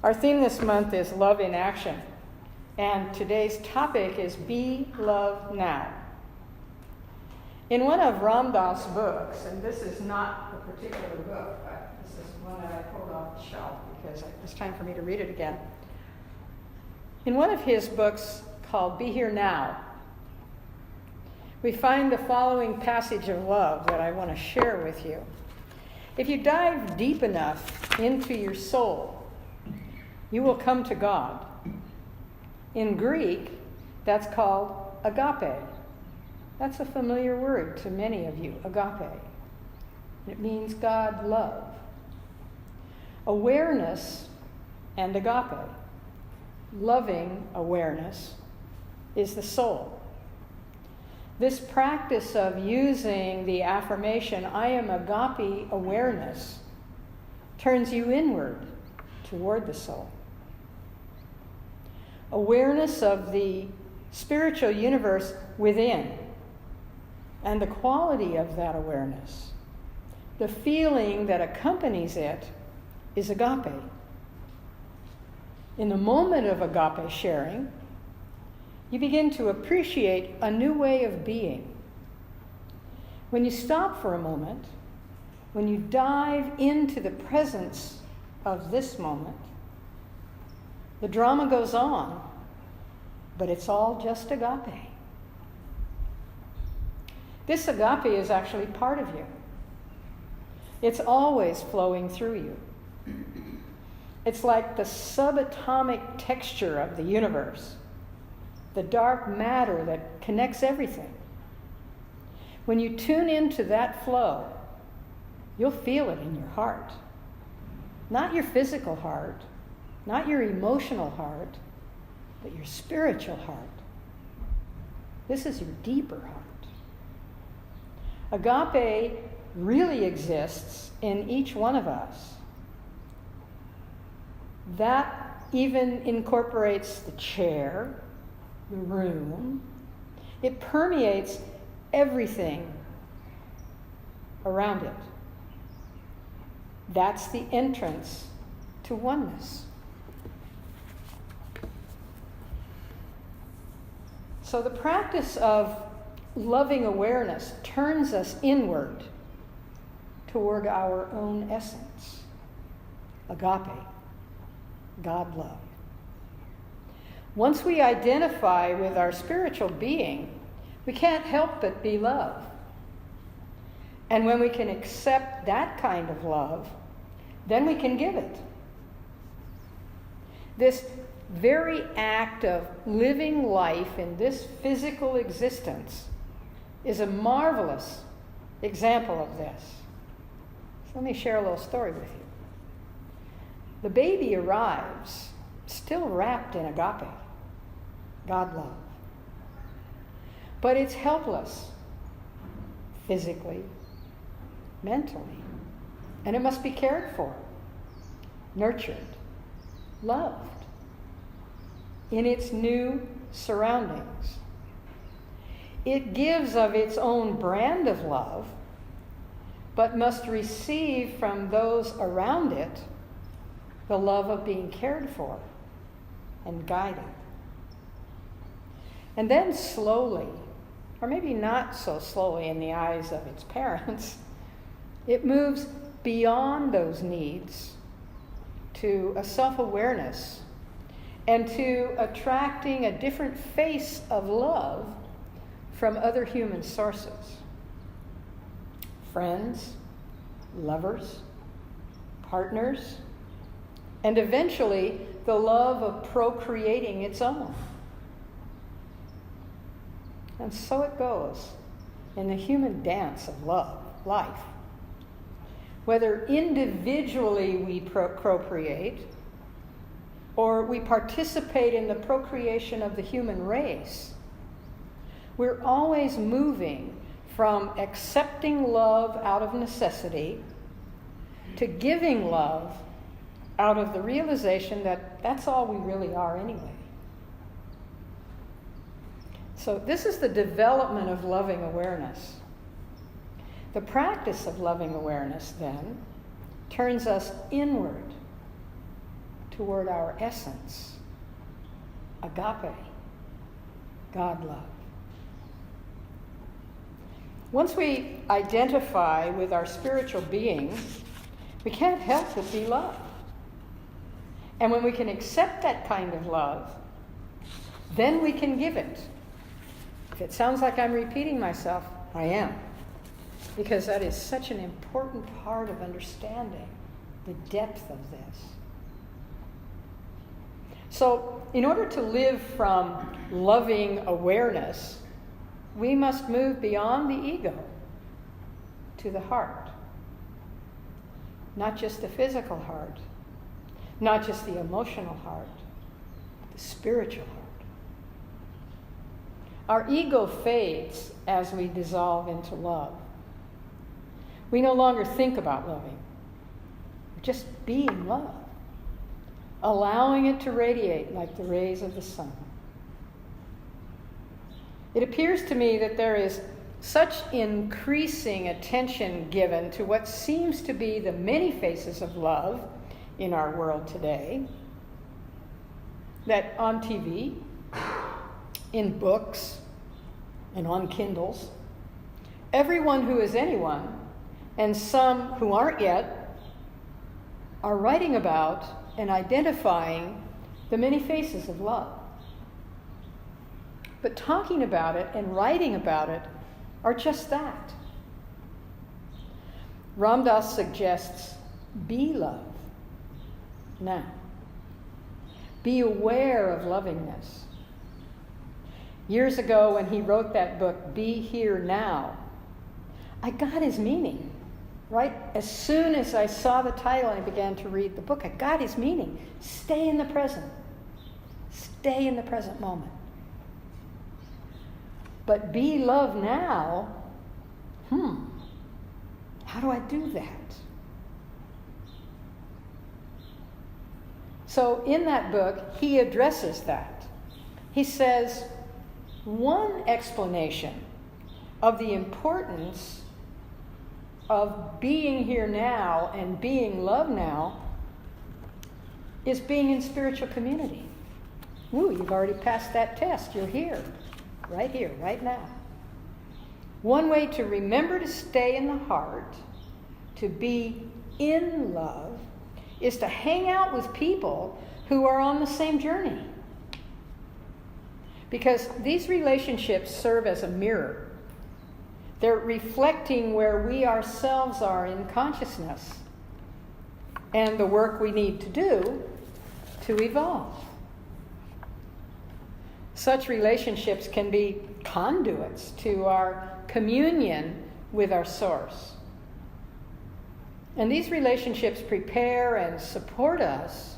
Our theme this month is Love in Action, and today's topic is Be Love Now. In one of Ram Dass' books, and this is not a particular book, but this is one that I pulled off the shelf because it's time for me to read it again. In one of his books called Be Here Now, we find the following passage of love that I want to share with you. If you dive deep enough into your soul, you will come to God. In Greek, that's called agape. That's a familiar word to many of you, agape. It means God love. Awareness and agape, loving awareness, is the soul. This practice of using the affirmation, I am agape awareness, turns you inward toward the soul. Awareness of the spiritual universe within and the quality of that awareness, the feeling that accompanies it, is agape. In the moment of agape sharing, you begin to appreciate a new way of being. When you stop for a moment, when you dive into the presence of this moment, the drama goes on, but it's all just agape. This agape is actually part of you. It's always flowing through you. It's like the subatomic texture of the universe, the dark matter that connects everything. When you tune into that flow, you'll feel it in your heart. Not your physical heart, not your emotional heart, but your spiritual heart. This is your deeper heart. Agape really exists in each one of us. That even incorporates the chair, the room. It permeates everything around it. That's the entrance to oneness. So the practice of loving awareness turns us inward toward our own essence. Agape, God love. Once we identify with our spiritual being, we can't help but be love. And when we can accept that kind of love, then we can give it. This very act of living life in this physical existence is a marvelous example of this. So let me share a little story with you. The baby arrives still wrapped in agape, God love. But it's helpless, physically, mentally, and it must be cared for, nurtured, loved in its new surroundings. It gives of its own brand of love, but must receive from those around it the love of being cared for and guided. And then slowly, or maybe not so slowly in the eyes of its parents, it moves beyond those needs to a self-awareness and to attracting a different face of love from other human sources. Friends, lovers, partners, and eventually the love of procreating its own. And so it goes in the human dance of love, life. Whether individually we procreate, or we participate in the procreation of the human race, we're always moving from accepting love out of necessity to giving love out of the realization that that's all we really are anyway. So this is the development of loving awareness. The practice of loving awareness, then, turns us inward toward our essence, agape, God love. Once we identify with our spiritual being, we can't help but be love. And when we can accept that kind of love, then we can give it. If it sounds like I'm repeating myself, I am. Because that is such an important part of understanding the depth of this. So, in order to live from loving awareness, we must move beyond the ego to the heart. Not just the physical heart, not just the emotional heart, the spiritual heart. Our ego fades as we dissolve into love. We no longer think about loving. We're just being love, allowing it to radiate like the rays of the sun. It appears to me that there is such increasing attention given to what seems to be the many faces of love in our world today, that on TV, in books, and on Kindles, everyone who is anyone, and some who aren't yet, are writing about and identifying the many faces of love. But talking about it and writing about it are just that. Ram Dass suggests, be love now. Be aware of lovingness. Years ago when he wrote that book, Be Here Now, I got his meaning, right? As soon as I saw the title and I began to read the book, I got his meaning. Stay in the present. Stay in the present moment. But be love now, how do I do that? So in that book, he addresses that. He says, one explanation of the importance of being here now and being love now is being in spiritual community. Woo, you've already passed that test. You're here, right now. One way to remember to stay in the heart, to be in love, is to hang out with people who are on the same journey. Because these relationships serve as a mirror. They're reflecting where we ourselves are in consciousness and the work we need to do to evolve. Such relationships can be conduits to our communion with our source. And these relationships prepare and support us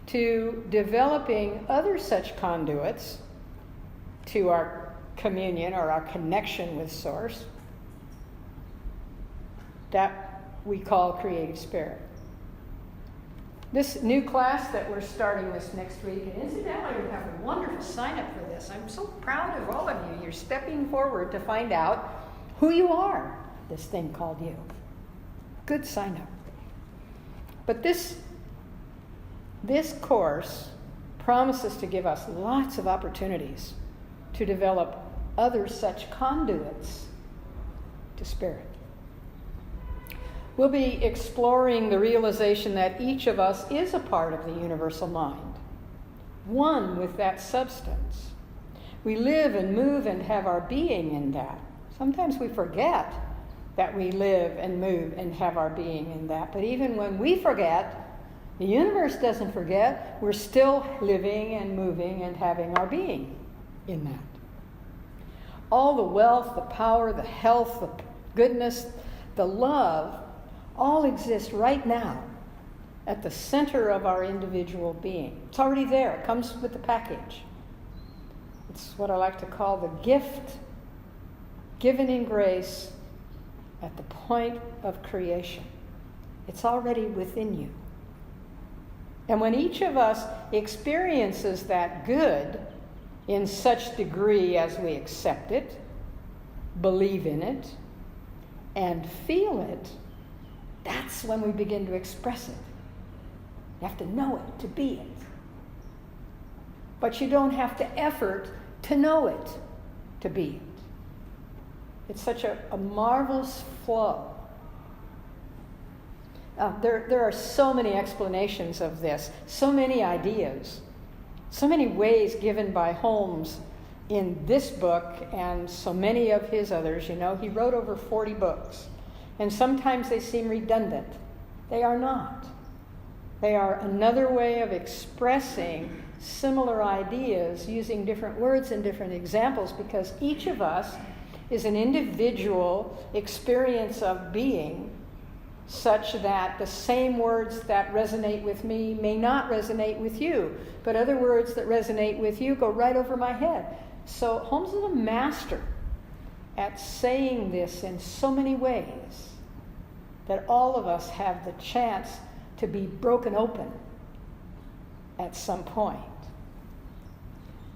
to developing other such conduits to our communion or our connection with source that we call creative spirit. This new class that we're starting this next week, and incidentally, we have a wonderful sign-up for this. I'm so proud of all of you. You're stepping forward to find out who you are, this thing called you. Good sign-up. But this course promises to give us lots of opportunities to develop other such conduits to spirit. We'll be exploring the realization that each of us is a part of the universal mind, one with that substance. We live and move and have our being in that. Sometimes we forget that we live and move and have our being in that. But even when we forget, the universe doesn't forget. We're still living and moving and having our being in that. All the wealth, the power, the health, the goodness, the love, all exist right now at the center of our individual being. It's already there. It comes with the package. It's what I like to call the gift given in grace at the point of creation. It's already within you. And when each of us experiences that good in such degree as we accept it, believe in it, and feel it, that's when we begin to express it. You have to know it to be it. But you don't have to effort to know it to be it. It's such a marvelous flow. There are so many explanations of this, so many ideas, so many ways given by Holmes in this book and so many of his others. You know, he wrote over 40 books, and sometimes they seem redundant. They are not. They are another way of expressing similar ideas using different words and different examples, because each of us is an individual experience of being, such that the same words that resonate with me may not resonate with you, but other words that resonate with you go right over my head. So Holmes is a master at saying this in so many ways that all of us have the chance to be broken open at some point.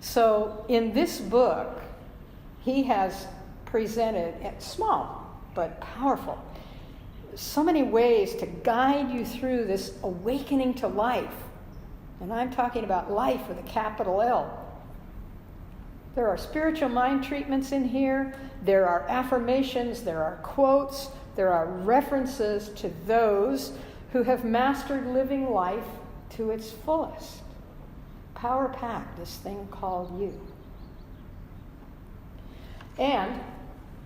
So in this book, he has presented, small but powerful, so many ways to guide you through this awakening to life. And I'm talking about life with a capital L. There are spiritual mind treatments in here. There are affirmations. There are quotes. There are references to those who have mastered living life to its fullest. Power-packed, this thing called you. And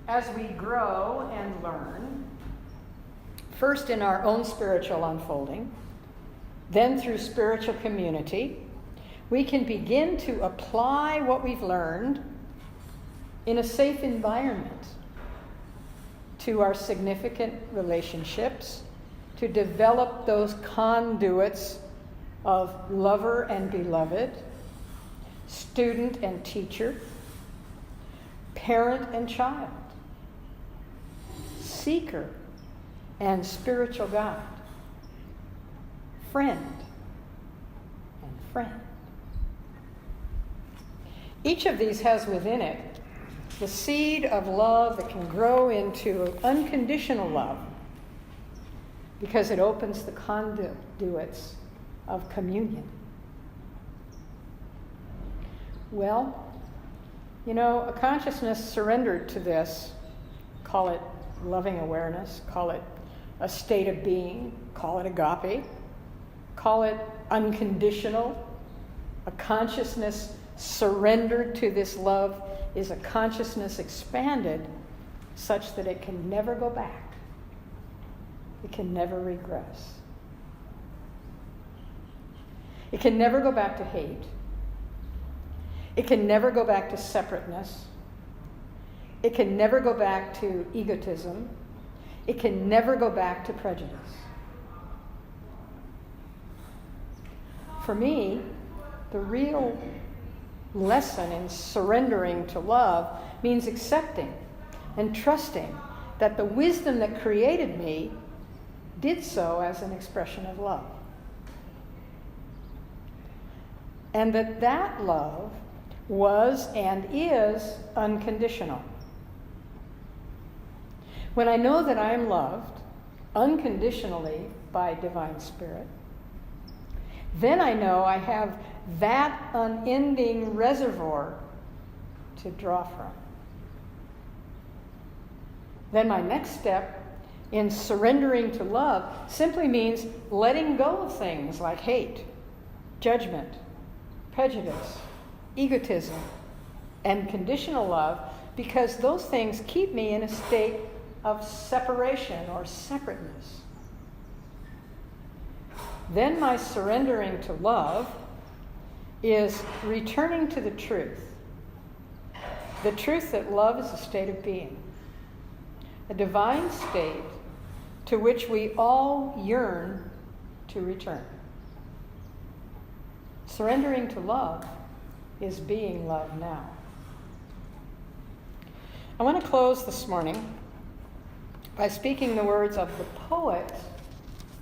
as we grow and learn, first in our own spiritual unfolding, then through spiritual community, we can begin to apply what we've learned in a safe environment to our significant relationships, to develop those conduits of lover and beloved, student and teacher, parent and child, seeker and spiritual guide, friend and friend. Each of these has within it the seed of love that can grow into unconditional love, because it opens the conduits of communion. Well, you know, a consciousness surrendered to this, call it loving awareness, call it a state of being, call it agape, call it unconditional. A consciousness surrendered to this love is a consciousness expanded such that it can never go back. It can never regress. It can never go back to hate. It can never go back to separateness. It can never go back to egotism. It can never go back to prejudice. For me, the real lesson in surrendering to love means accepting and trusting that the wisdom that created me did so as an expression of love. And that love was and is unconditional. When I know that I am loved unconditionally by Divine Spirit, then I know I have that unending reservoir to draw from. Then my next step in surrendering to love simply means letting go of things like hate, judgment, prejudice, egotism, and conditional love, because those things keep me in a state of separation or separateness. Then my surrendering to love is returning to the truth that love is a state of being, a divine state to which we all yearn to return. Surrendering to love is being love now. I want to close this morning by speaking the words of the poet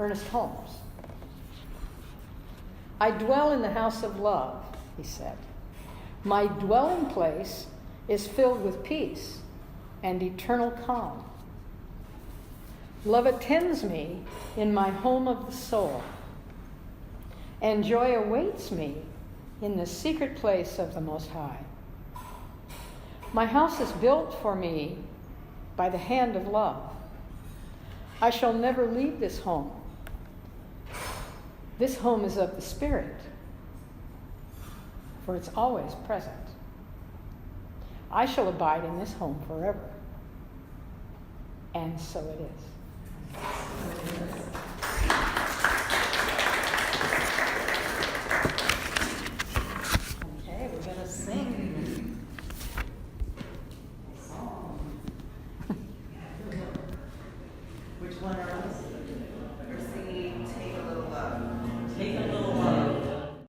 Ernest Holmes. I dwell in the house of love, he said. My dwelling place is filled with peace and eternal calm. Love attends me in my home of the soul. and joy awaits me in the secret place of the Most High. My house is built for me by the hand of love. I shall never leave this home. This home is of the Spirit, for it's always present. I shall abide in this home forever. And so it is.